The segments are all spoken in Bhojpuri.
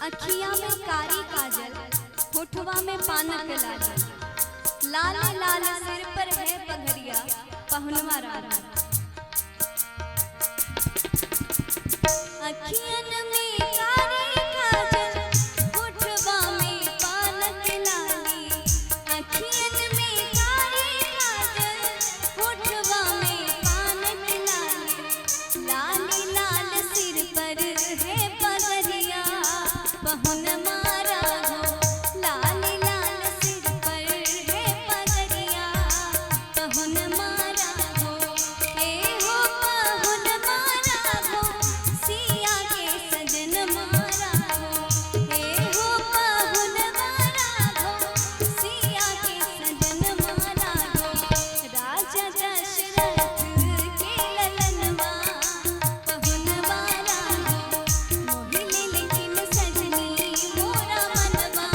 अखिया में कारी काजल, होठवा में पानक लाजल, लाल लाल सिर पर है पगड़िया, पहुनवा राजा। अखियन में कारी काजल, होठवा में पानक लाली, अखियन में कारी काजल, होठवा में पानक लाली, लाली लाल सिर पर है पगड़िया, पहुनवा राजा। लाली लाल सिर पर है पगड़िया, पहुनवा राजा। ए हो पहुनवा राजा, सिया के सजन मारा हो। ए हो पहुनवा राजा, सिया के सजन मारा हो। राजा दशरथ के ललनवा, पहुनवा राजा। मोहिनी लेकिन सजनी मोरा मनवा,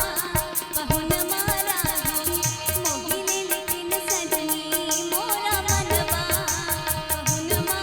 पहुनवा राजा। मोहिनी लेकिन सजनी मोरा मनवा, पहुनवा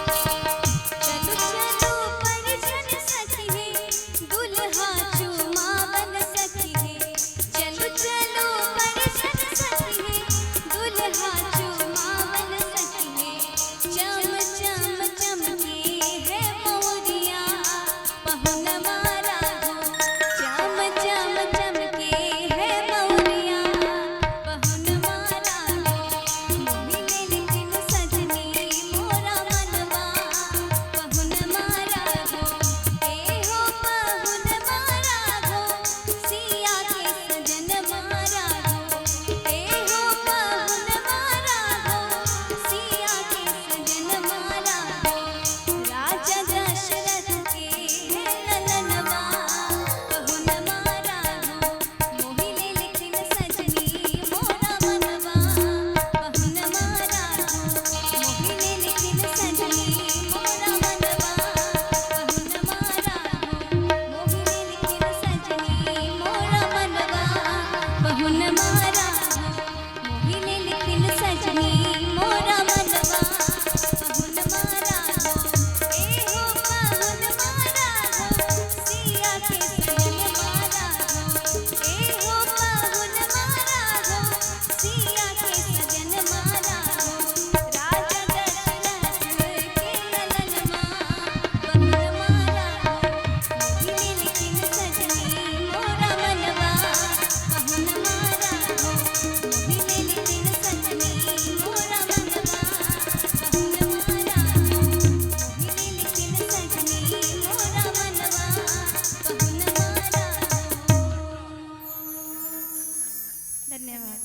चलो चलो परिजन सखी है, दुल्हा चुमावन सखी है। चलो चलो परिजन सखी है, दुल्हा चुमावन सखी है। चम चम चमके है मोरिया, पहुनवा राजा। चम चम चमके है मोरिया, पहुनवा राजा। मोहिनी लेकिन सजनी मोरा मनवा, पहुनवा राजा। ए हो पहुनवा राजा, सिया के सजन मारा हो। ए हो पहुनवा राजा, सिया के सजन मारा हो। राजा दशरथ के है ललनवा, पहुनवा राजा। मोहिनी लेकिन सजनी मोरा मनवा, पहुनवा राजा। मोहिनी लेकिन सजनी मोरा मनवा, पहुनवा राजा। मोहिनी लेकिन सजनी मोरा मनवा, पहुनवा राजा। मोहिनी लेकिन सजनी मोरा मनवा, पहुनवा राजा। ए हो पहुनवा राजा, सिया के सजन मारा हो। ए हो पहुनवा राजा, सिया के सजन मारा हो। राजा दशरथ के ललनवा, पहुनवा राजा। मोहिनी लेकिन सजनी मोरा मनवा, पहुनवा राजा। मोहिनी लेकिन सजनी मोरा मनवा, पहुनवा राजा। मोहिनी लेकिन सजनी मोरा मनवा, पहुनवा राजा। धन्यवाद।